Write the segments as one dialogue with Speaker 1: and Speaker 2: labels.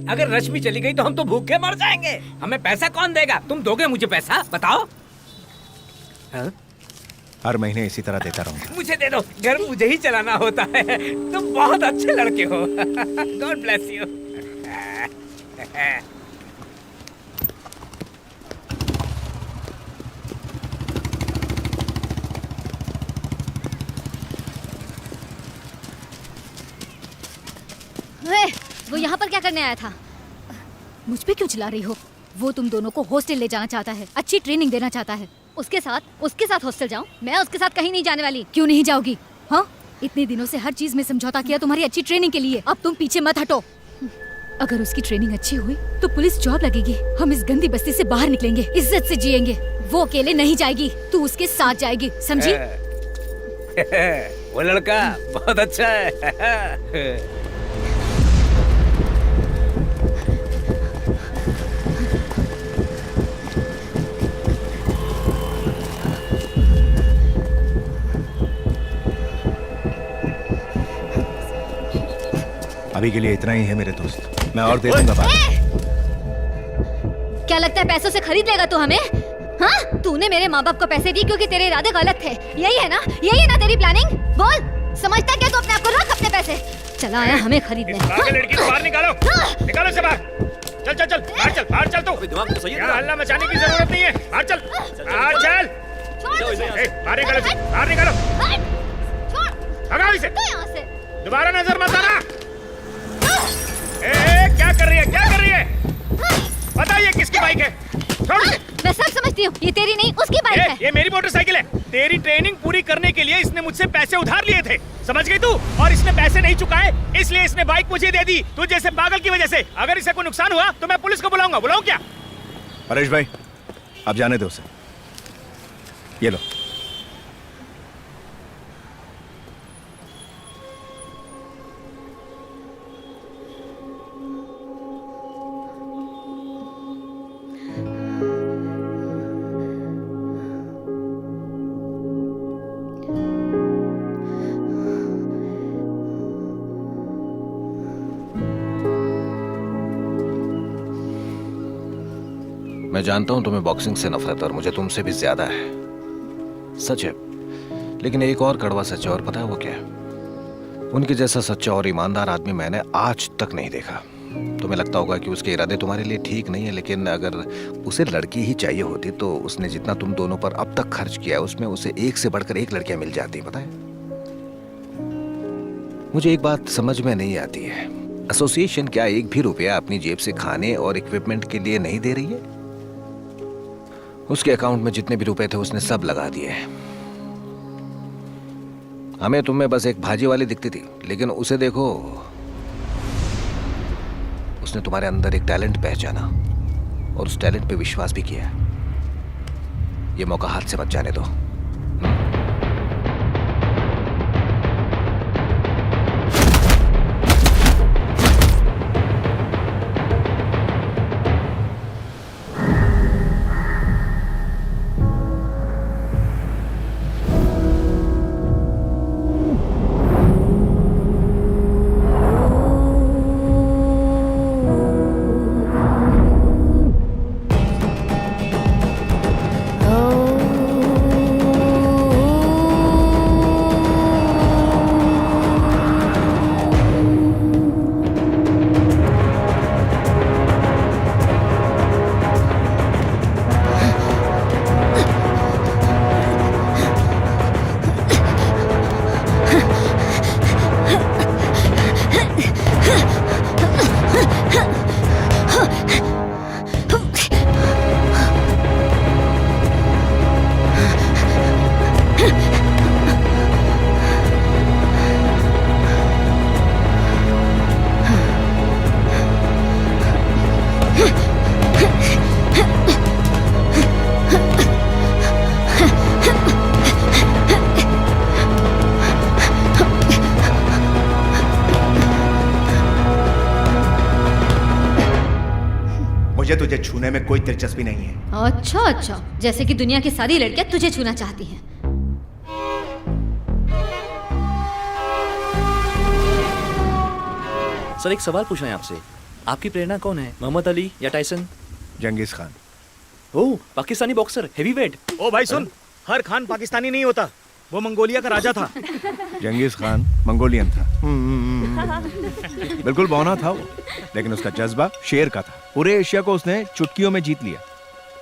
Speaker 1: अगर रश्मि चली गई तो हम तो भूखे मर जाएंगे। हमें पैसा कौन देगा? तुम दोगे मुझे पैसा? बताओ। हाँ?
Speaker 2: हर महीने इसी तरह देता रहूंगा।
Speaker 1: मुझे दे दो, घर मुझे ही चलाना होता है। तुम बहुत अच्छे लड़के हो। God bless you.
Speaker 3: वो यहाँ पर क्या करने आया था? मुझ पे क्यों चिल्ला रही हो? वो तुम दोनों को हॉस्टल ले जाना चाहता है, अच्छी ट्रेनिंग देना चाहता है। उसके साथ हॉस्टल जाऊं? मैं उसके साथ कहीं नहीं जाने वाली। क्यों नहीं जाओगी? हाँ, इतने दिनों से हर चीज में समझौता किया तुम्हारी अच्छी ट्रेनिंग के लिए। अब तुम पीछे मत हटो। अगर उसकी ट्रेनिंग अच्छी हुई तो पुलिस जॉब लगेगी, हम इस गंदी बस्ती से बाहर निकलेंगे, इज्जत से जिएंगे। वो अकेले नहीं जाएगी, तू उसके साथ जाएगी, समझी?
Speaker 1: वो लड़का बहुत अच्छा है।
Speaker 2: अभी के लिए इतना ही है मेरे दोस्त, मैं और दे दूंगा बाद।
Speaker 3: क्या लगता है पैसों से खरीद लेगा तू हमें? हाँ, तूने मेरे माँ बाप को पैसे दिए क्योंकि तेरे इरादे गलत थे। यही है ना तेरी प्लानिंग? बोल, समझता क्या तू अपने आप को? रख अपने पैसे। चला आया हमें खरीदने।
Speaker 1: लड़की को बाहर निकालो, निकालो से बाहर। चल चल चल, बाहर चल तू।
Speaker 4: दिमाग तो सही है।
Speaker 1: हल्ला मचाने की जरूरत नहीं है। बाहर चल, बाहर चल। बाहर निकालो। भगाओ इसे। दोबारा नजर मत आना। क्या कर रही है? बताइए किसकी बाइक है? छोड़।
Speaker 3: मैं सब समझती हूँ, ये तेरी नहीं उसकी बाइक है।
Speaker 1: ये मेरी मोटरसाइकिल है। तेरी ट्रेनिंग पूरी करने के लिए इसने मुझसे पैसे उधार लिए थे, समझ गई तू? और इसने पैसे नहीं चुकाए, इसलिए इसने बाइक मुझे दे दी, तू जैसे पागल की वजह से। अगर इसे कोई नुकसान हुआ तो मैं पुलिस को बुलाऊंगा। बुलाऊं क्या?
Speaker 2: परेश भाई, अब जाने दो उसे। ये लो।
Speaker 4: मैं जानता हूं तुम्हें बॉक्सिंग से नफरत है और मुझे तुमसे भी ज्यादा है, सच है। लेकिन एक और कड़वा सच है, और पता है वो क्या है? उनके जैसा सच्चा और ईमानदार आदमी मैंने आज तक नहीं देखा। तुम्हें लगता होगा कि उसके इरादे तुम्हारे लिए ठीक नहीं है, लेकिन अगर उसे लड़की ही चाहिए होती तो उसने जितना तुम दोनों पर अब तक खर्च किया है उसमें उसे एक से बढ़कर एक लड़कियां मिल जाती। पता है, मुझे एक बात समझ में नहीं आती है, एसोसिएशन क्या एक भी रुपया अपनी जेब से खाने और इक्विपमेंट के लिए नहीं दे रही है? उसके अकाउंट में जितने भी रुपए थे उसने सब लगा दिए। हमें तुम में बस एक भाजी वाली दिखती थी, लेकिन उसे देखो, उसने तुम्हारे अंदर एक टैलेंट पहचाना और उस टैलेंट पे विश्वास भी किया। ये मौका हाथ से मत जाने दो।
Speaker 2: मुझे तुझे छूने में कोई दिलचस्पी नहीं है।
Speaker 3: अच्छा, जैसे कि दुनिया की सारी लड़कियां तुझे छूना चाहती हैं।
Speaker 5: सर, एक सवाल पूछना है आपसे। आपकी प्रेरणा कौन है, मोहम्मद अली या टाइसन?
Speaker 2: जंगीज खान।
Speaker 5: ओह, पाकिस्तानी बॉक्सर, हेवीवेट।
Speaker 1: ओ भाई सुन, हर खान पाकिस्तानी नहीं होता, वो मंगोलिया का राजा था।
Speaker 2: जंगीज खान मंगोलियन था। बिल्कुल बौना था वो, लेकिन उसका जज्बा शेर का था। पूरे एशिया को उसने चुटकियों में जीत लिया,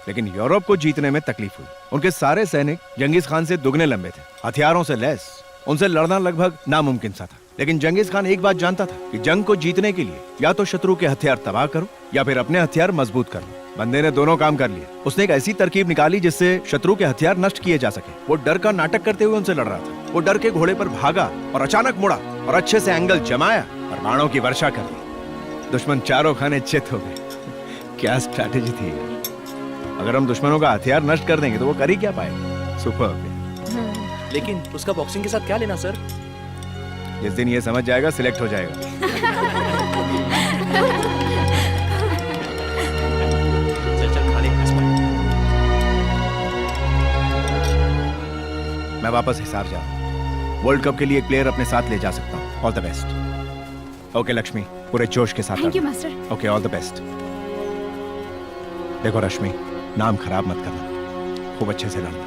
Speaker 2: लेकिन यूरोप को जीतने में तकलीफ हुई। उनके सारे सैनिक जंगीज खान से दुगने लंबे थे, हथियारों से लैस। उनसे लड़ना लगभग नामुमकिन सा था। लेकिन जंगीज खान एक बात जानता था कि जंग को जीतने के लिए या तो शत्रु के हथियार तबाह करो या फिर अपने हथियार मजबूत करो। बंदे ने दोनों काम कर लिए। उसने एक ऐसी तरकीब निकाली जिससे शत्रु के हथियार नष्ट किए जा सके। वो डर का नाटक करते हुए उनसे लड़ रहा था। वो डर के घोड़े पर भागा और अचानक मुड़ा और अच्छे से एंगल जमाया और बाणों की वर्षा कर दी। दुश्मन चारों खाने चित हो गए। क्या स्ट्रैटेजी थी यार। अगर हम दुश्मनों का हथियार नष्ट कर देंगे तो वो कर ही क्या पाएंगे। सुपर।
Speaker 5: लेकिन उसका बॉक्सिंग के साथ क्या लेना सर?
Speaker 2: जिस दिन ये समझ जाएगा सिलेक्ट हो जाएगा।
Speaker 5: चल चल खा ले।
Speaker 2: मैं वापस हिसार जा रहा हूँ। वर्ल्ड कप के लिए एक प्लेयर अपने साथ ले जा सकता हूँ। All the best. Okay Lakshmi, पूरे जोश के साथ।
Speaker 3: Thank you master.
Speaker 2: Okay, all the best. देखो रश्मि, नाम खराब मत करना, खूब अच्छे से लड़ना।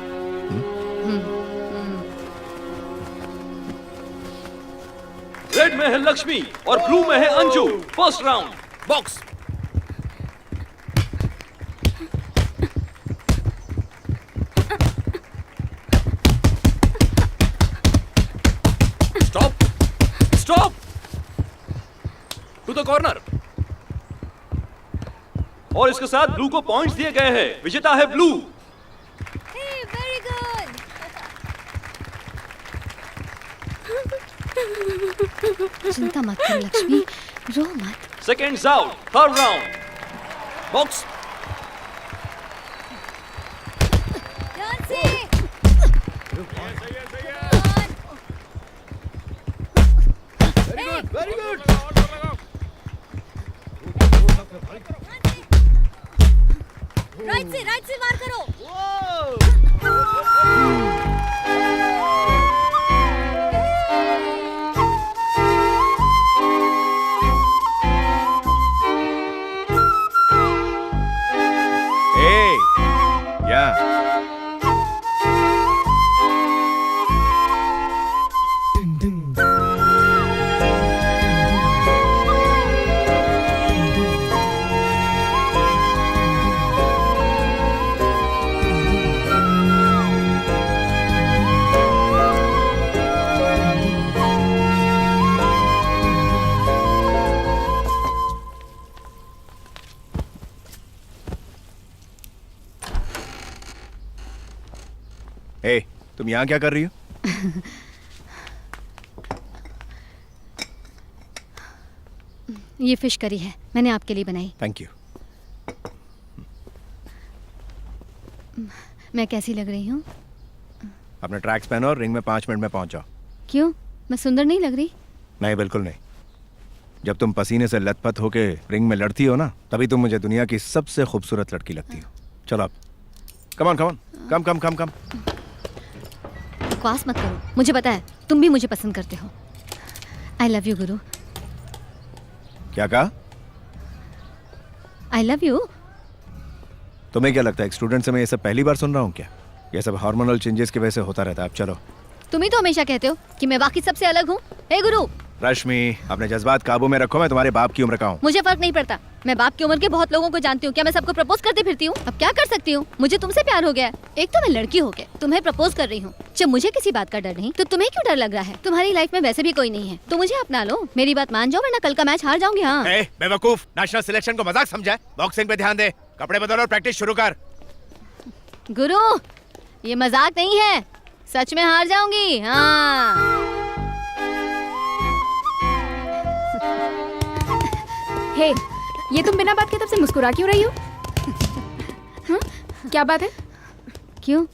Speaker 5: रेड में है लक्ष्मी और ब्लू में है Anju. First round box. Stop stop to the corner. और इसके साथ ब्लू को पॉइंट्स दिए गए हैं। विजेता है ब्लू।
Speaker 3: Very good. चिंता मत करो लक्ष्मी, रो मत।
Speaker 5: Seconds out, third round box.
Speaker 2: Very good.
Speaker 3: Right से मार करो।
Speaker 2: तुम यहाँ क्या कर रही हो?
Speaker 3: ये फिश करी है, मैंने आपके लिए बनाई।
Speaker 2: Thank you.
Speaker 3: मैं कैसी लग रही हूँ?
Speaker 2: अपने ट्रैक्स पहनो और रिंग में 5 मिनट में पहुंच जाओ।
Speaker 3: क्यों, मैं सुंदर नहीं लग रही?
Speaker 2: नहीं, बिल्कुल नहीं। जब तुम पसीने से लथपथ होके रिंग में लड़ती हो ना, तभी तुम मुझे दुनिया की सबसे खूबसूरत लड़की लगती हो। चलो अब, कम ऑन, कम।
Speaker 3: बकवास मत करो, मुझे पता है तुम भी मुझे पसंद करते हो। आई लव यू गुरु।
Speaker 2: क्या कहा?
Speaker 3: I love you.
Speaker 2: तुम्हें क्या लगता है एक स्टूडेंट से मैं ये सब पहली बार सुन रहा हूँ क्या? ये सब हार्मोनल चेंजेस की वजह से होता रहता है। अब चलो।
Speaker 3: तुम ही तो हमेशा कहते हो कि मैं बाकी सबसे अलग हूँ। हे गुरु।
Speaker 2: रश्मि, अपने जज्बात काबू में रखो। मैं तुम्हारे बाप की उम्र का हूँ।
Speaker 3: मुझे फर्क नहीं पड़ता, मैं बाप की उम्र के बहुत लोगों को जानती हूँ। क्या मैं सबको प्रपोज करते फिरती हूँ? अब क्या कर सकती हूँ, मुझे तुमसे प्यार हो गया है। एक तो मैं लड़की हो के तुम्हें प्रपोज कर रही हूँ। जब मुझे किसी बात का डर नहीं तो तुम्हें क्यों डर लग रहा है? तुम्हारी लाइफ में वैसे भी कोई नहीं है, तो मुझे अपना लो। मेरी बात मान जाओ वरना कल का मैच हार जाऊंगी। हाँ
Speaker 2: बेवकूफ, नेशनल सिलेक्शन को मजाक समझा? बॉक्सिंग पे ध्यान दे, कपड़े बदल और प्रैक्टिस शुरू कर।
Speaker 3: गुरु, ये मजाक नहीं है, सच में हार जाऊंगी। हाँ
Speaker 6: हे, ये तुम बिना बात के तब से मुस्कुरा क्यों रही हो? हाँ? क्या बात है?
Speaker 3: क्यों?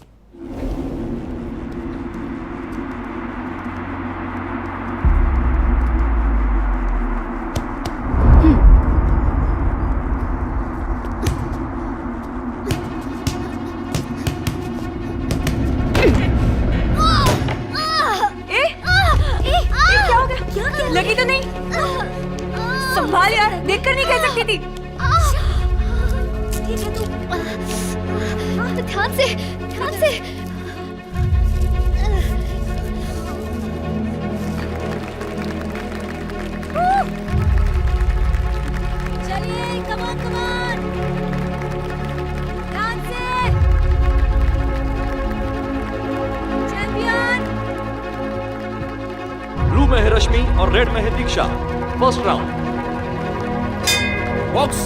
Speaker 6: लगी तो नहीं? संभाल यार, देखकर नहीं कह सकती थी।
Speaker 3: ठीक है तू ध्यान से, ध्यान से। चलिए, कम ऑन कम ऑन, ध्यान से। चैंपियन।
Speaker 5: ब्लू में है रश्मि और रेड में है दीक्षा। First round box.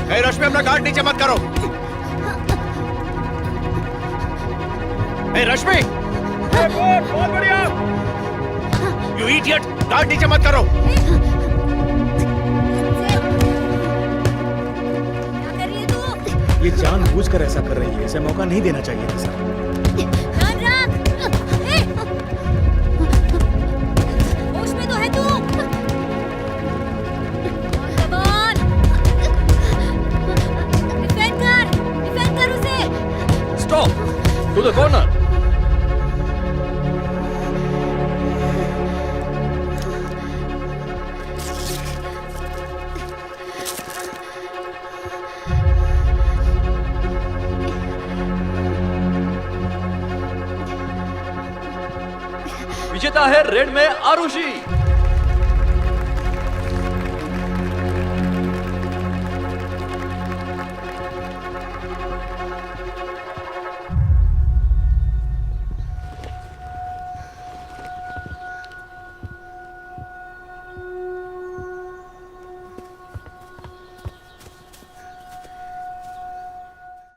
Speaker 2: ए रश्मि, अपना गार्ड नीचे मत करो। ए रश्मि,
Speaker 1: बहुत बढ़िया।
Speaker 2: यू इडियट, गार्ड नीचे मत करो।
Speaker 3: क्या कर रही है तू?
Speaker 1: ये जानबूझकर ऐसा कर रही है, इसे मौका नहीं देना चाहिए था सर।
Speaker 3: ध्यान रख। ए! होश में तो है तू? Come on! डिफेंड कर उसे।
Speaker 5: Stop to the corner. विजेता है रेड में आरुषि।